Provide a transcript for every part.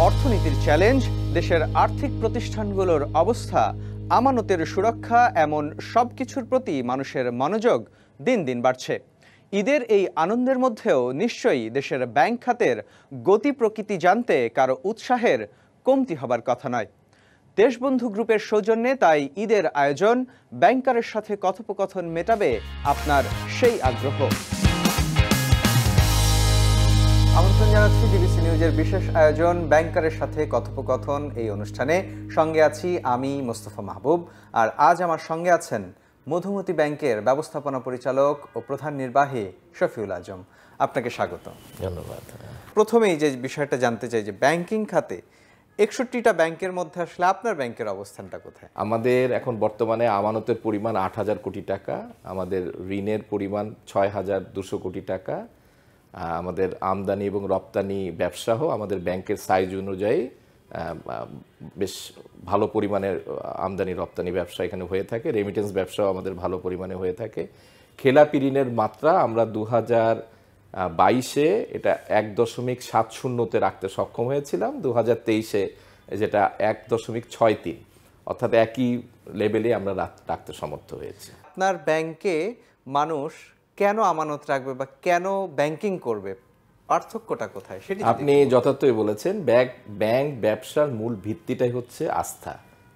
অর্থনীতির চ্যালেঞ্জ, দেশের আর্থিক প্রতিষ্ঠানগুলোর অবস্থা, আমানতের সুরক্ষা, এমন সব কিছুর প্রতি মানুষের মনোযোগ দিন দিন বাড়ছে। ঈদের এই আনন্দের মধ্যেও নিশ্চয়ই দেশের ব্যাংক খাতের গতি প্রকৃতি জানতে কারো উৎসাহের কমতি হবার কথা নয়। দেশবন্ধু গ্রুপের সৌজন্যে তাই ঈদের আয়োজন, ব্যাংকারের সাথে কথোপকথন মেটাবে আপনার সেই আগ্রহ। আমন্ত্রণ জানাচ্ছি ডিবিসি নিউজের বিশেষ আয়োজন ব্যাংকারের সাথে কথোপকথন এই অনুষ্ঠানে। সঙ্গে আছি আমি মোস্তফা মাহবুব, আর আজ আমার সঙ্গে আছেন মধুমতি ব্যাংকের ব্যবস্থাপনা পরিচালক ও প্রধান নির্বাহী শফিউল আজম। আপনাকে স্বাগত। ধন্যবাদ। প্রথমেই যে বিষয়টা জানতে চাই যে ব্যাংকিং খাতে 61টা ব্যাংকের মধ্যে আসলে আপনার ব্যাংকের অবস্থানটা কোথায়? আমাদের এখন বর্তমানে আমানতের পরিমাণ 8,000 কোটি টাকা, আমাদের ঋণের পরিমাণ 6,200 কোটি টাকা, আমাদের আমদানি এবং রপ্তানি ব্যবসাও আমাদের ব্যাংকের সাইজ অনুযায়ী বেশ ভালো পরিমাণের আমদানি রপ্তানি ব্যবসা এখানে হয়ে থাকে। রেমিটেন্স ব্যবসাও আমাদের ভালো পরিমাণে হয়ে থাকে। খেলাপি ঋণের মাত্রা আমরা 2022-এ এটা 1.70-তে রাখতে সক্ষম হয়েছিলাম, 2023-এ যেটা 1.63, অর্থাৎ একই লেভেলে আমরা রাখতে সমর্থ হয়েছি। আপনার ব্যাংকে মানুষ কেন আমানত রাখবে বা কেন ব্যাংকিং করবে, পার্থক্যটা কোথায় সেটি আপনি যথার্থই বলেছেন। ব্যাংক ব্যবসার মূল ভিত্তিটাই হচ্ছে আস্থা,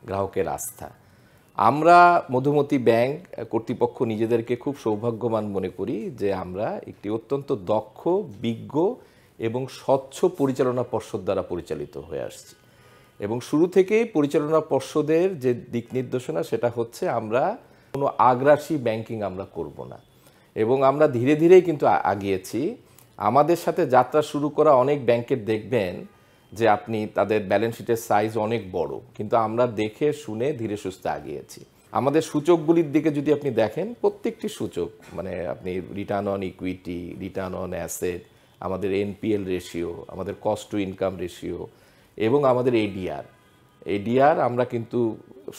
গ্রাহকের আস্থা। আমরা মধুমতি ব্যাংক কর্তৃপক্ষ নিজেদেরকে খুব সৌভাগ্যবান মনে করি যে আমরা একটি অত্যন্ত দক্ষ, বিজ্ঞ এবং স্বচ্ছ পরিচালনা পর্ষদ দ্বারা পরিচালিত হয়ে আসছি। এবং শুরু থেকেই পরিচালনা পর্ষদের যে দিক নির্দেশনা সেটা হচ্ছে আমরা কোনো আগ্রাসী ব্যাংকিং আমরা করব না, এবং আমরা ধীরে ধীরেই কিন্তু আগিয়েছি। আমাদের সাথে যাত্রা শুরু করা অনেক ব্যাংকের দেখবেন যে আপনি তাদের ব্যালেন্স শিটের সাইজ অনেক বড়, কিন্তু আমরা দেখে শুনে ধীরে সুস্থে আগিয়েছি। আমাদের সূচকগুলির দিকে যদি আপনি দেখেন, প্রত্যেকটি সূচক মানে আপনি return on equity, return on asset, আমাদের এনপিএল রেশিও, আমাদের কস্ট টু ইনকাম রেশিও এবং আমাদের এডিআর আমরা কিন্তু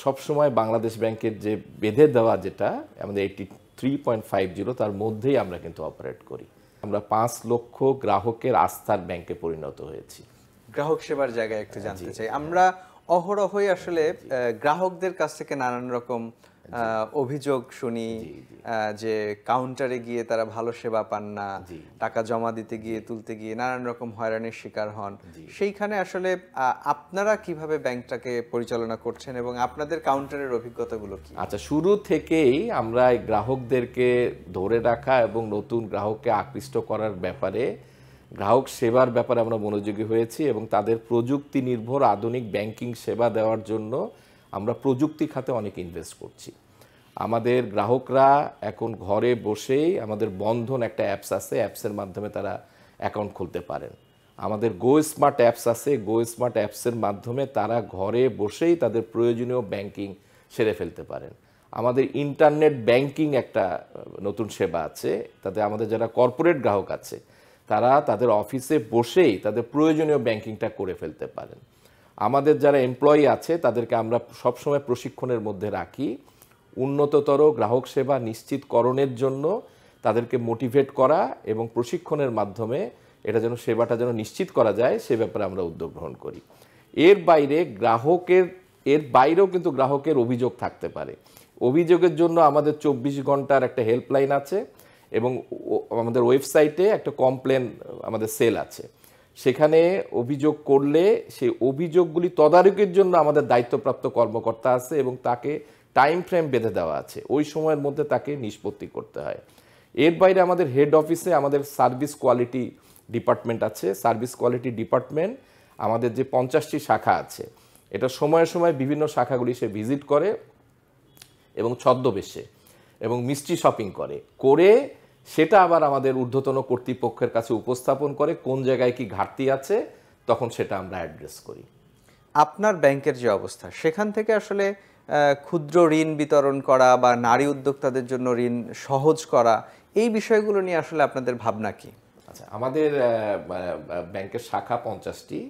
সবসময় বাংলাদেশ ব্যাংকের যে বেঁধে দেওয়া যেটা আমাদের 83.50 তার মধ্যেই আমরা কিন্তু অপারেট করি। আমরা 5 লক্ষ গ্রাহকের আস্থার ব্যাংকে পরিণত হয়েছি। গ্রাহক সেবার জায়গায় একটু জানতে চাই। আমরা অহরহই আসলে গ্রাহকদের কাছ থেকে নানান রকম অভিযোগ শুনি যে কাউন্টারে গিয়ে তারা ভালো সেবা পান না, টাকা জমা দিতে গিয়ে তুলতে গিয়ে নানান রকম হয়রানির শিকার হন। সেইখানে আসলে আপনারা কিভাবে ব্যাংকটাকে পরিচালনা করছেন এবং আপনাদের কাউন্টারের অভিজ্ঞতাগুলো কি? আচ্ছা, শুরু থেকেই আমরা গ্রাহকদেরকে ধরে রাখা এবং নতুন গ্রাহককে আকৃষ্ট করার ব্যাপারে, গ্রাহক সেবার ব্যাপারে আমরা মনোযোগী হয়েছি এবং তাদের প্রযুক্তি নির্ভর আধুনিক ব্যাংকিং সেবা দেওয়ার জন্য আমরা প্রযুক্তি খাতে অনেক ইনভেস্ট করছি। আমাদের গ্রাহকরা এখন ঘরে বসেই আমাদের বন্ধন একটা অ্যাপস আছে, অ্যাপসের মাধ্যমে তারা অ্যাকাউন্ট খুলতে পারেন। আমাদের গো স্মার্ট অ্যাপস আছে, গো স্মার্ট অ্যাপসের মাধ্যমে তারা ঘরে বসেই তাদের প্রয়োজনীয় ব্যাংকিং সেরে ফেলতে পারেন। আমাদের ইন্টারনেট ব্যাংকিং একটা নতুন সেবা আছে, তাতে আমাদের যারা কর্পোরেট গ্রাহক আছে তারা তাদের অফিসে বসেই তাদের প্রয়োজনীয় ব্যাংকিংটা করে ফেলতে পারেন। আমাদের যারা এমপ্লয়ি আছে তাদেরকে আমরা সবসময় প্রশিক্ষণের মধ্যে রাখি, উন্নততর গ্রাহক সেবা নিশ্চিতকরণের জন্য তাদেরকে মোটিভেট করা এবং প্রশিক্ষণের মাধ্যমে এটা যেন সেবাটা যেন নিশ্চিত করা যায় সে ব্যাপারে আমরা উদ্যোগ গ্রহণ করি। এর বাইরেও কিন্তু গ্রাহকের অভিযোগ থাকতে পারে। অভিযোগের জন্য আমাদের 24 ঘন্টার একটা হেল্পলাইন আছে এবং আমাদের ওয়েবসাইটে একটা কমপ্লেন আমাদের সেল আছে। সেখানে অভিযোগ করলে সেই অভিযোগগুলি তদারকির জন্য আমাদের দায়িত্বপ্রাপ্ত কর্মকর্তা আছে এবং তাকে টাইম ফ্রেম বেঁধে দেওয়া আছে, ওই সময়ের মধ্যে তাকে নিষ্পত্তি করতে হয়। এর বাইরে আমাদের হেড অফিসে আমাদের সার্ভিস কোয়ালিটি ডিপার্টমেন্ট আছে। সার্ভিস কোয়ালিটি ডিপার্টমেন্ট আমাদের যে 50টি শাখা আছে, এটা সময়ে সময়ে বিভিন্ন শাখাগুলি সে ভিজিট করে এবং ছদ্মবেশে এবং মিস্ট্রি শপিং করে সেটা আবার আমাদের ঊর্ধ্বতন কর্তৃপক্ষের কাছে উপস্থাপন করে, কোন জায়গায় কি ঘাটতি আছে তখন সেটা আমরা অ্যাড্রেস করি। আপনার ব্যাংকের যে অবস্থা, সেখান থেকে আসলে ক্ষুদ্র ঋণ বিতরণ করা বা নারী উদ্যোক্তাদের জন্য ঋণ সহজ করা, এই বিষয়গুলো নিয়ে আসলে আপনাদের ভাবনা কি? আচ্ছা, আমাদের ব্যাংকের শাখা 50টি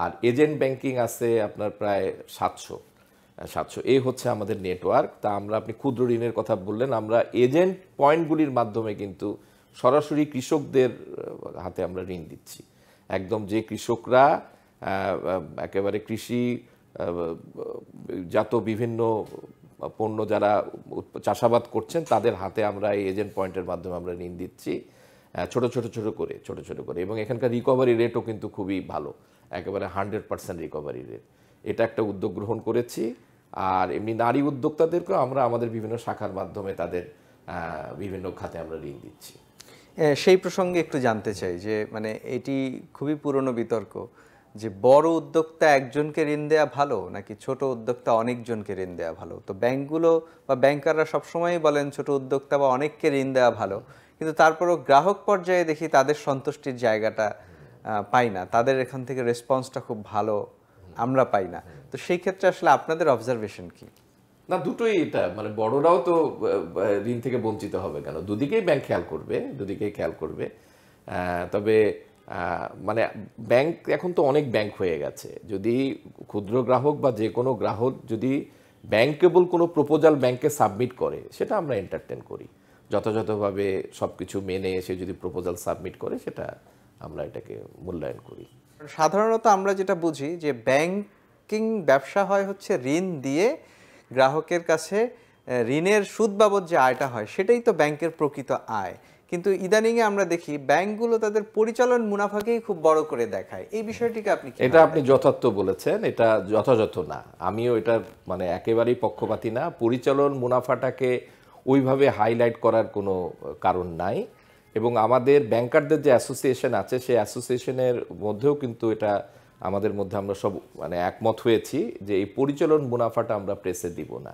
আর এজেন্ট ব্যাংকিং আছে আপনার প্রায় 700। এই হচ্ছে আমাদের নেটওয়ার্ক। তা আপনি ক্ষুদ্র ঋণের কথা বললেন, আমরা এজেন্ট পয়েন্টগুলির মাধ্যমে কিন্তু সরাসরি কৃষকদের হাতে আমরা ঋণ দিচ্ছি। একদম যে কৃষকরা একেবারে কৃষি জাত বিভিন্ন পণ্য যারা চাষাবাদ করছেন তাদের হাতে আমরা এই এজেন্ট পয়েন্টের মাধ্যমে আমরা ঋণ দিচ্ছি ছোট ছোট করে, এবং এখানকার রিকভারি রেটও কিন্তু খুবই ভালো, একেবারে 100% রিকভারি রেট। এটা একটা উদ্যোগ গ্রহণ করেছি। আর এমনি নারী উদ্যোক্তাদেরকেও আমরা আমাদের বিভিন্ন শাখার মাধ্যমে তাদের বিভিন্ন খাতে আমরা ঋণ দিচ্ছি। সেই প্রসঙ্গে একটু জানতে চাই যে মানে এটি খুবই পুরনো বিতর্ক যে বড় উদ্যোক্তা একজনকে ঋণ দেওয়া ভালো নাকি ছোট উদ্যোক্তা অনেকজনকে ঋণ দেওয়া ভালো। তো ব্যাংকগুলো বা ব্যাংকাররা সবসময়ই বলেন ছোট উদ্যোক্তা বা অনেককে ঋণ দেওয়া ভালো, কিন্তু তারপরও গ্রাহক পর্যায়ে দেখি তাদের সন্তুষ্টির জায়গাটা পাই না, তাদের এখান থেকে রেসপন্সটা খুব ভালো আমরা পাই না। তো সেই ক্ষেত্রে আসলে আপনাদের অবজারভেশন কি? না, দুটোই, এটা মানে বড়রাও তো ঋণ থেকে বঞ্চিত হবে কেন, দুদিকেই ব্যাংক খেয়াল করবে। তবে মানে ব্যাংক এখন তো অনেক ব্যাংক হয়ে গেছে, যদি ক্ষুদ্র গ্রাহক বা যে কোনো গ্রাহক যদি ব্যাংকেবল কোনো প্রপোজাল ব্যাংকে সাবমিট করে সেটা আমরা এন্টারটেন করি, যথাযথভাবে সব কিছু মেনে এসে যদি প্রপোজাল সাবমিট করে সেটা আমরা এটাকে মূল্যায়ন করি। সাধারণত আমরা যেটা বুঝি যে ব্যাংকিং ব্যবসা হয় হচ্ছে ঋণ দিয়ে গ্রাহকের কাছে ঋণের সুদ বাবদ যে আয়টা হয় সেটাই তো ব্যাংকের প্রকৃত আয়, কিন্তু ইদানিংয়ে আমরা দেখি ব্যাংকগুলো তাদের পরিচালন মুনাফাকেই খুব বড় করে দেখায়। এই বিষয়টিকে আপনি কি? এটা আপনি যথার্থ বলেছেন, এটা যথাযথ না, আমিও এটা মানে একেবারেই পক্ষপাতী না। পরিচালন মুনাফাটাকে ওইভাবে হাইলাইট করার কোনো কারণ নাই, এবং আমাদের ব্যাংকারদের যে অ্যাসোসিয়েশন আছে সেই অ্যাসোসিয়েশনের মধ্যেও কিন্তু এটা আমাদের মধ্যে আমরা সব মানে একমত হয়েছি যে এই পরিচালন মুনাফাটা আমরা প্রেসে দিব না।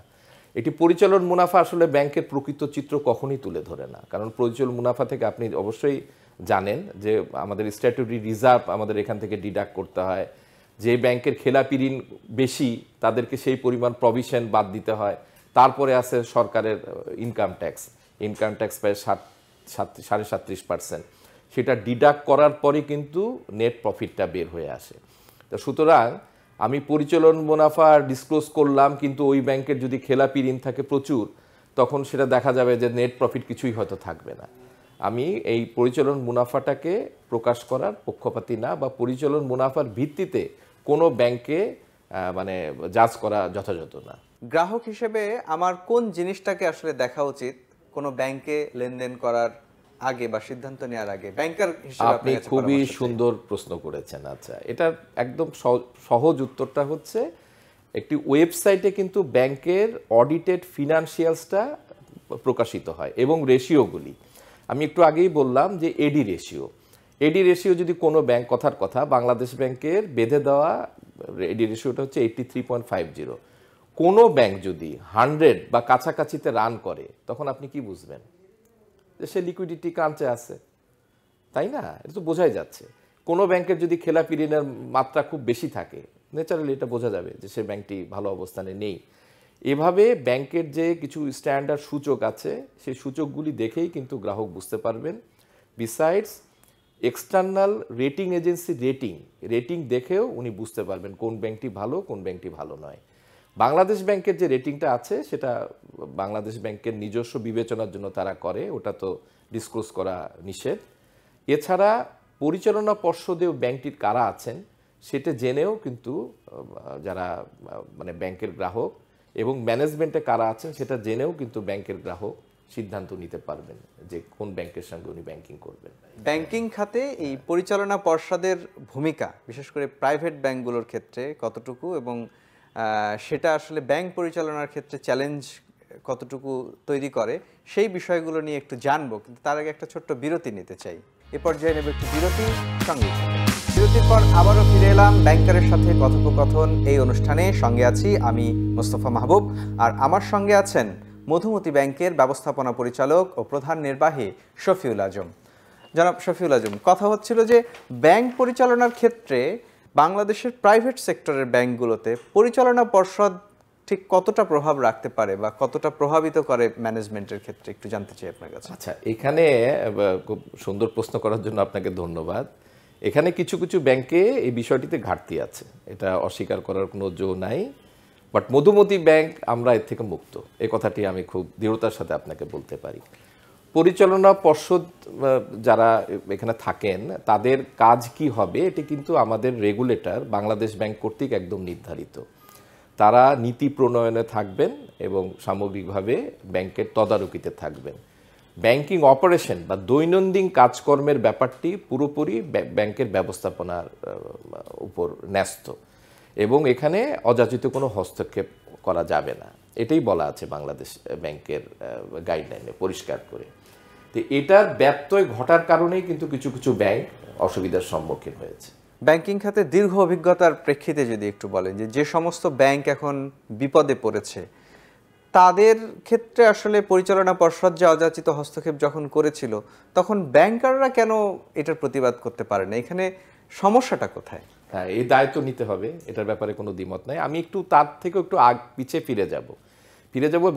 এটি পরিচালন মুনাফা আসলে ব্যাংকের প্রকৃত চিত্র কখনই তুলে ধরে না, কারণ পরিচালন মুনাফা থেকে আপনি অবশ্যই জানেন যে আমাদের স্ট্যাটুটরি রিজার্ভ আমাদের এখান থেকে ডিডাক্ট করতে হয়, যে ব্যাংকের খেলাপি ঋণ বেশি তাদেরকে সেই পরিমাণ প্রভিশন বাদ দিতে হয়, তারপরে আছে সরকারের ইনকাম ট্যাক্স প্রায় 37.5%, সেটা ডিডাক্ট করার পরে কিন্তু নেট প্রফিটটা বের হয়ে আসে। তো সুতরাং আমি পরিচালন মুনাফা ডিসক্লোজ করলাম, কিন্তু ওই ব্যাংকের যদি খেলাপি ঋণ থাকে প্রচুর, তখন সেটা দেখা যাবে যে নেট প্রফিট কিছুই হয়তো থাকবে না। আমি এই পরিচালন মুনাফাটাকে প্রকাশ করার পক্ষপাতী না, বা পরিচালন মুনাফার ভিত্তিতে কোনো ব্যাংকে মানে জাজ করা যথাযথ না। গ্রাহক হিসেবে আমার কোন জিনিসটাকে আসলে দেখা উচিত কোনো ব্যাংকে লেনদেন করার আগে বা সিদ্ধান্ত নেওয়ার আগে ব্যাংকার হিসেবে? আপনি খুবই সুন্দর প্রশ্ন করেছেন। আচ্ছা, এটা একদম সহজ উত্তরটা হচ্ছে একটি ওয়েবসাইটে কিন্তু ব্যাংকের অডিটেড ফিনান্সিয়ালসটা প্রকাশিত হয় এবং রেশিওগুলি। আমি একটু আগেই বললাম যে এডি রেশিও যদি কোনো ব্যাংক, কথার কথা বাংলাদেশ ব্যাংকের বেঁধে দেওয়া এডি রেশিওটা হচ্ছে 83.50। কোনো ব্যাংক যদি 100 বা কাছাকাছিতে রান করে তখন আপনি কি বুঝবেন? যে সে লিকুইডিটি ক্রাঞ্চে আছে, তাই না? এটা তো বোঝাই যাচ্ছে। কোনো ব্যাংকের যদি খেলাপি ঋণের মাত্রা খুব বেশি থাকে, ন্যাচারালি এটা বোঝা যাবে যে সে ব্যাংকটি ভালো অবস্থানে নেই। এভাবে ব্যাংকের যে কিছু স্ট্যান্ডার্ড সূচক আছে সেই সূচকগুলি দেখেই কিন্তু গ্রাহক বুঝতে পারবেন। Besides external rating agency rating দেখেও উনি বুঝতে পারবেন কোন ব্যাংকটি ভালো, কোন ব্যাংকটি ভালো নয়। বাংলাদেশ ব্যাংকের যে রেটিংটা আছে সেটা বাংলাদেশ ব্যাংকের নিজস্ব বিবেচনার জন্য তারা করে, ওটা তো ডিসক্লোজ করা নিষেধ। এছাড়া পরিচালনা পর্ষদেও ব্যাংকটির কারা আছেন সেটা জেনেও কিন্তু যারা মানে ব্যাংকের গ্রাহক এবং ম্যানেজমেন্টে কারা আছেন সেটা জেনেও কিন্তু ব্যাংকের গ্রাহক সিদ্ধান্ত নিতে পারবেন যে কোন ব্যাংকের সঙ্গে উনি ব্যাংকিং করবেন। ব্যাংকিং খাতে এই পরিচালনা পর্ষদের ভূমিকা বিশেষ করে প্রাইভেট ব্যাংকগুলোর ক্ষেত্রে কতটুকু, এবং সেটা আসলে ব্যাংক পরিচালনার ক্ষেত্রে চ্যালেঞ্জ কতটুকু তৈরি করে, সেই বিষয়গুলো নিয়ে একটু জানবো। কিন্তু তার আগে একটা ছোট্ট বিরতি নিতে চাই। এ পর্যায়ে নেব একটু বিরতি, সঙ্গে বিরতির পর আবারও ফিরে এলাম ব্যাংকারের সাথে কথোপকথন এই অনুষ্ঠানে। সঙ্গে আছি আমি মোস্তফা মাহবুব, আর আমার সঙ্গে আছেন মধুমতি ব্যাংকের ব্যবস্থাপনা পরিচালক ও প্রধান নির্বাহী শফিউল আজম। জনাব শফিউল আজম, কথা হচ্ছিল যে ব্যাংক পরিচালনার ক্ষেত্রে বাংলাদেশের প্রাইভেট সেক্টরের ব্যাংকগুলোতে পরিচালনা পর্ষদ ঠিক কতটা প্রভাব রাখতে পারে বা কতটা প্রভাবিত করে ম্যানেজমেন্টের ক্ষেত্রে, একটু জানতে চাই আপনার কাছে। আচ্ছা, এখানে খুব সুন্দর প্রশ্ন করার জন্য আপনাকে ধন্যবাদ। এখানে কিছু কিছু ব্যাংকে এই বিষয়টিতে ঘাটতি আছে, এটা অস্বীকার করার কোনো জো নাই। বাট মধুমতি ব্যাংক আমরা এর থেকে মুক্ত, এই কথাটি আমি খুব দৃঢ়তার সাথে আপনাকে বলতে পারি। পরিচালনা পর্ষদ যারা এখানে থাকেন তাদের কাজ কি হবে এটি কিন্তু আমাদের রেগুলেটর বাংলাদেশ ব্যাংক কর্তৃক একদম নির্ধারিত। তারা নীতি প্রণয়নে থাকবেন এবং সামগ্রিকভাবে ব্যাংকের তদারকিতে থাকবেন। ব্যাংকিং অপারেশন বা দৈনন্দিন কাজকর্মের ব্যাপারটি পুরোপুরি ব্যাংকের ব্যবস্থাপনার উপর ন্যস্ত এবং এখানে অযাচিত কোনো হস্তক্ষেপ করা যাবে না, এটাই বলা আছে বাংলাদেশ ব্যাংকের গাইডলাইনে পরিষ্কার করে। তো এটার ব্যত্যয় ঘটার কারণেই কিন্তু কিছু কিছু ব্যাংক অসুবিধার সম্মুখীন হয়েছে। ব্যাংকিং খাতে দীর্ঘ অভিজ্ঞতার প্রেক্ষিতে যদি একটু বলেন যে সমস্ত ব্যাংক এখন বিপদে পড়েছে তাদের ক্ষেত্রে আসলে পরিচালনা পর্ষদ যে অযাচিত হস্তক্ষেপ যখন করেছিল তখন ব্যাংকাররা কেন এটার প্রতিবাদ করতে পারে না? এখানে সমস্যাটা কোথায়? হ্যাঁ, এই দায়িত্ব নিতে হবে, এটার ব্যাপারে কোনো দ্বিমত নাই। আমি একটু তার থেকে একটু পিছিয়ে ফিরে যাব,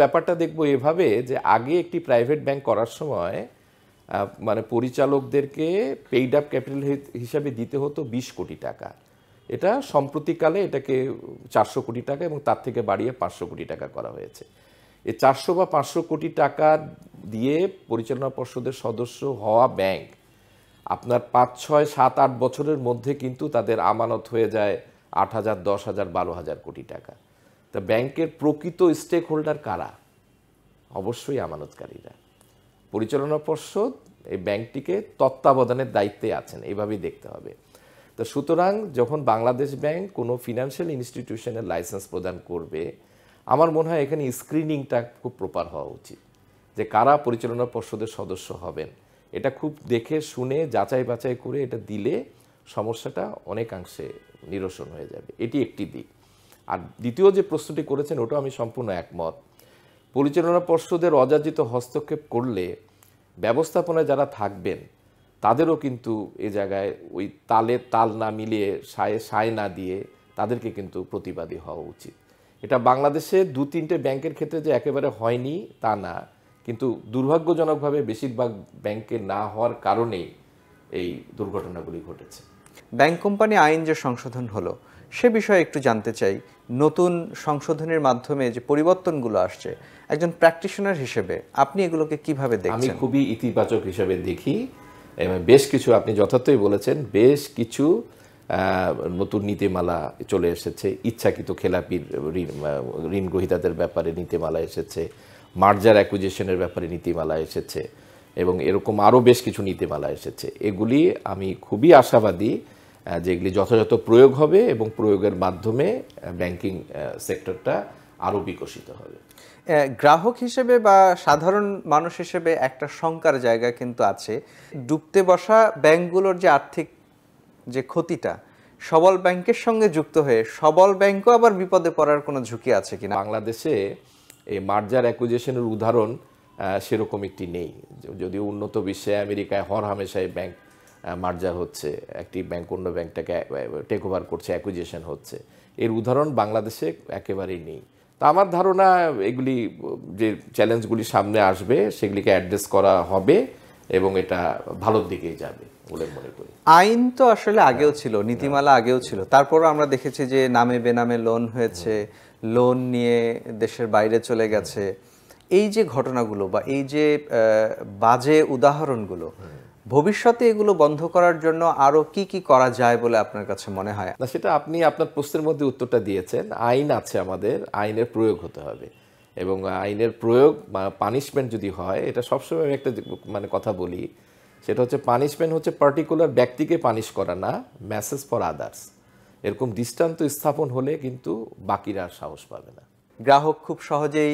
ব্যাপারটা দেখবো এভাবে যে আগে একটি প্রাইভেট ব্যাংক করার সময় মানে পরিচালকদেরকে পেইড আপ ক্যাপিটাল হিসাবে দিতে হতো 20 কোটি টাকা। এটা সম্প্রতিকালে এটাকে 400 কোটি টাকা এবং তার থেকে বাড়িয়ে 500 কোটি টাকা করা হয়েছে। এই 400 বা 500 কোটি টাকা দিয়ে পরিচালনা পর্ষদের সদস্য হওয়া ব্যাংক আপনার 5, 6, 7, 8 বছরের মধ্যে কিন্তু তাদের আমানত হয়ে যায় 8,000, 10,000, 12,000 কোটি টাকা। তা ব্যাংকের প্রকৃত স্টেক হোল্ডার কারা? অবশ্যই আমানতকারীরা। পরিচালনা পর্ষদ এই ব্যাংকটিকে তত্ত্বাবধানের দায়িত্বে আছেন, এইভাবেই দেখতে হবে। তো সুতরাং যখন বাংলাদেশ ব্যাংক কোনো ফিনান্সিয়াল ইনস্টিটিউশনের লাইসেন্স প্রদান করবে, আমার মনে হয় এখানে স্ক্রিনিংটা খুব প্রপার হওয়া উচিত, যে কারা পরিচালনা পর্ষদের সদস্য হবেন। এটা খুব দেখে শুনে যাচাই বাছাই করে এটা দিলে সমস্যাটা অনেকাংশে নিরসন হয়ে যাবে। এটি একটি দিক। আর দ্বিতীয় যে প্রশ্নটি করেছেন ওটা আমি সম্পূর্ণ একমত। পরিচালনা পর্ষদের অযাচিত হস্তক্ষেপ করলে ব্যবস্থাপনায় যারা থাকবেন তাদেরও কিন্তু এ জায়গায় ওই তালে তাল না মিলিয়ে সায় না দিয়ে তাদেরকে কিন্তু প্রতিবাদী হওয়া উচিত। এটা বাংলাদেশে 2-3টে ব্যাংকের ক্ষেত্রে যে একেবারে হয়নি তা না, কিন্তু দুর্ভাগ্যজনকভাবে বেশিরভাগ ব্যাংকে না হওয়ার কারণেই এই দুর্ঘটনাগুলি ঘটেছে। ব্যাংক কোম্পানি আইন যে সংশোধন হলো সে বিষয়ে একটু জানতে চাই। নতুন সংশোধনের মাধ্যমে যে পরিবর্তনগুলো আসছে, একজন প্র্যাকটিশনার হিসেবে আপনি এগুলোকে কিভাবে আমি দেখছেন? খুবই ইতিবাচক হিসেবে দেখি। বেশ কিছু, আপনি যথার্থই বলেছেন, বেশ কিছু নতুন নীতিমালা চলে এসেছে। ইচ্ছাকৃত খেলাপির ঋণ গ্রহীতাদের ব্যাপারে নীতিমালা এসেছে, মার্জার অ্যাকুইজিশনের ব্যাপারে নীতিমালা এসেছে এবং এরকম আরও বেশ কিছু নীতিমালা এসেছে। এগুলি আমি খুবই আশাবাদী যে এগুলি যথাযথ প্রয়োগ হবে এবং প্রয়োগের মাধ্যমে ব্যাংকিং সেক্টরটা আরও বিকশিত হবে। গ্রাহক হিসেবে বা সাধারণ মানুষ হিসেবে একটা শঙ্কার জায়গা কিন্তু আছে। ডুবতে বসা ব্যাংকগুলোর যে আর্থিক যে ক্ষতিটা সবল ব্যাংকের সঙ্গে যুক্ত হয়ে সবল ব্যাংকও আবার বিপদে পড়ার কোনো ঝুঁকি আছে কিনা? বাংলাদেশে এই মার্জার অ্যাকুইজিশনের উদাহরণ সেরকম একটি নেই। যদিও উন্নত বিশ্বে আমেরিকায় হরহামেশাই ব্যাংক মার্জার হচ্ছে, একটি ব্যাংক অন্য ব্যাংকটাকে টেক ওভার করছে, অ্যাকুইজিশন হচ্ছে। এর উদাহরণ বাংলাদেশে একেবারেই নেই। তা আমার ধারণা এগুলি যে চ্যালেঞ্জগুলি সামনে আসবে সেগুলিকে অ্যাড্রেস করা হবে এবং এটা ভালোর দিকেই যাবে বলে মনে করি। আইন তো আসলে আগেও ছিল, নীতিমালা আগেও ছিল, তারপরও আমরা দেখেছি যে নামে বেনামে লোন হয়েছে, লোন নিয়ে দেশের বাইরে চলে গেছে। এই যে ঘটনাগুলো বা এই যে বাজে উদাহরণগুলো, ভবিষ্যতে এগুলো বন্ধ করার জন্য আরো কি কি করা যায় বলে আপনার কাছে মনে হয়? না, সেটা আপনি আপনার প্রশ্নের মধ্যে উত্তরটা দিয়েছেন। আইন আছে আমাদের, আইনের প্রয়োগ হতে হবে এবং আইনের প্রয়োগ বা পানিশমেন্ট যদি হয়, এটা সবসময় আমি একটা মানে কথা বলি, সেটা হচ্ছে পানিশমেন্ট হচ্ছে পার্টিকুলার ব্যক্তিকে পানিশ করা না, মেসেজ ফর আদার্স। এরকম দৃষ্টান্ত স্থাপন হলে কিন্তু বাকিরা আর সাহস পাবে না। গ্রাহক খুব সহজেই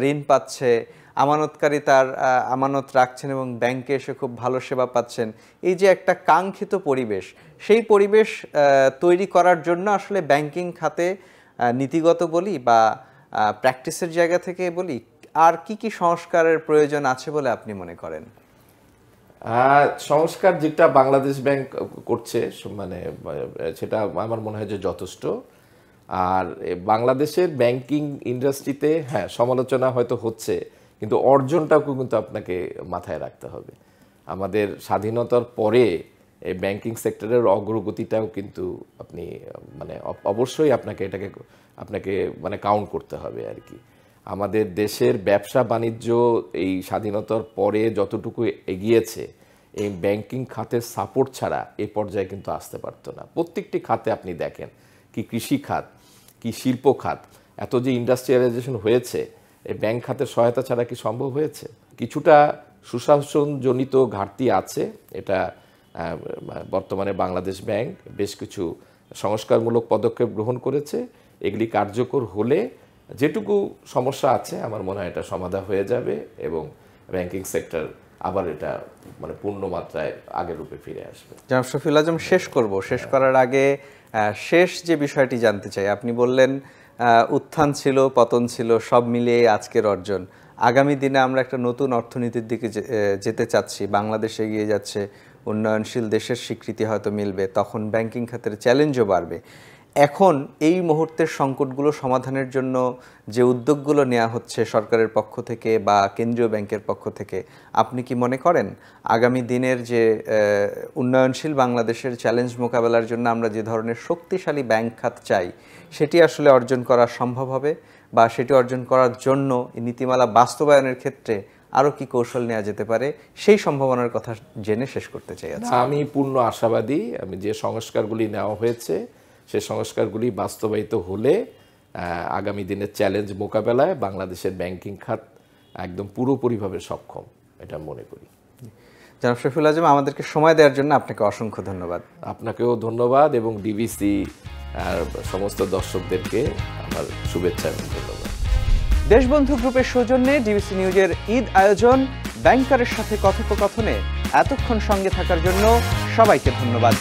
ঋণ পাচ্ছে, আমানতকারী তার আমানত রাখছেন এবং ব্যাংকে এসে খুব ভালো সেবা পাচ্ছেন। এই যে একটা কাঙ্ক্ষিত পরিবেশ, সেই পরিবেশ তৈরি করার জন্য আসলে ব্যাংকিং খাতে নীতিগত বলি বা প্র্যাকটিসের জায়গা থেকে বলি, আর কি কি সংস্কারের প্রয়োজন আছে বলে আপনি মনে করেন? সংস্কার যেটা বাংলাদেশ ব্যাংক করছে মানে সেটা আমার মনে হয় যে যথেষ্ট। আর বাংলাদেশের ব্যাংকিং ইন্ডাস্ট্রিতে হ্যাঁ সমালোচনা হয়তো হচ্ছে, কিন্তু অর্জনটাও কিন্তু আপনাকে মাথায় রাখতে হবে। আমাদের স্বাধীনতার পরে এই ব্যাংকিং সেক্টরের অগ্রগতিটাও কিন্তু আপনি মানে অবশ্যই আপনাকে মানে কাউন্ট করতে হবে আর কি। আমাদের দেশের ব্যবসা বাণিজ্য এই স্বাধীনতার পরে যতটুকু এগিয়েছে, এই ব্যাংকিং খাতের সাপোর্ট ছাড়া এ পর্যায়ে কিন্তু আসতে পারতো না। প্রত্যেকটি খাতে আপনি দেখেন, কি কৃষি খাত, কি শিল্প খাত, এত যে ইন্ডাস্ট্রিয়ালাইজেশন হয়েছে, এই ব্যাংক খাতের সহায়তা ছাড়া কি সম্ভব হয়েছে? কিছুটা সুশাসনজনিত ঘাটতি আছে, এটা বর্তমানে বাংলাদেশ ব্যাংক বেশ কিছু সংস্কারমূলক পদক্ষেপ গ্রহণ করেছে। এগুলি কার্যকর হলে যেটুকু সমস্যা আছে আমার মনে হয় এটা সমাধান হয়ে যাবে এবং ব্যাংকিং সেক্টর আবার এটা মানে পূর্ণ মাত্রায় আগের রূপে ফিরে আসবে। জনাব শফিউল আজম, শেষ করার আগে শেষ যে বিষয়টি জানতে চাই, আপনি বললেন উত্থান ছিল, পতন ছিল, সব মিলিয়ে আজকের অর্জন। আগামী দিনে আমরা একটা নতুন অর্থনীতির দিকে যেতে চাচ্ছি, বাংলাদেশ এগিয়ে যাচ্ছে, উন্নয়নশীল দেশের স্বীকৃতি হয়তো মিলবে, তখন ব্যাংকিং খাতের চ্যালেঞ্জও বাড়বে। এখন এই মুহূর্তের সংকটগুলো সমাধানের জন্য যে উদ্যোগগুলো নেওয়া হচ্ছে সরকারের পক্ষ থেকে বা কেন্দ্রীয় ব্যাংকের পক্ষ থেকে, আপনি কি মনে করেন আগামী দিনের যে উন্নয়নশীল বাংলাদেশের চ্যালেঞ্জ মোকাবেলার জন্য আমরা যে ধরনের শক্তিশালী ব্যাংক খাত চাই, সেটি আসলে অর্জন করা সম্ভব হবে? বা সেটি অর্জন করার জন্য নীতিমালা বাস্তবায়নের ক্ষেত্রে আরও কি কৌশল নেওয়া যেতে পারে, সেই সম্ভাবনার কথা জেনে শেষ করতে চাই। আমি পূর্ণ আশাবাদী। আমি যে সংস্কারগুলি নেওয়া হয়েছে সেই সংস্কারগুলি বাস্তবায়িত হলে আগামী দিনের চ্যালেঞ্জ মোকাবেলায় বাংলাদেশের ব্যাংকিং খাত একদম পুরোপুরিভাবে সক্ষম, এটা মনে করি। জনাব শফিউল আজম, আমাদেরকে সময় দেওয়ার জন্য আপনাকে অসংখ্য ধন্যবাদ। আপনাকেও ধন্যবাদ এবং ডিবিসি আর সমস্ত দর্শকদেরকে আমার শুভেচ্ছা এবং ধন্যবাদ। দেশবন্ধু গ্রুপের সৌজন্যে ডিবিসি নিউজের ঈদ আয়োজন ব্যাংকারের সাথে কথোপকথনে এতক্ষণ সঙ্গে থাকার জন্য সবাইকে ধন্যবাদ।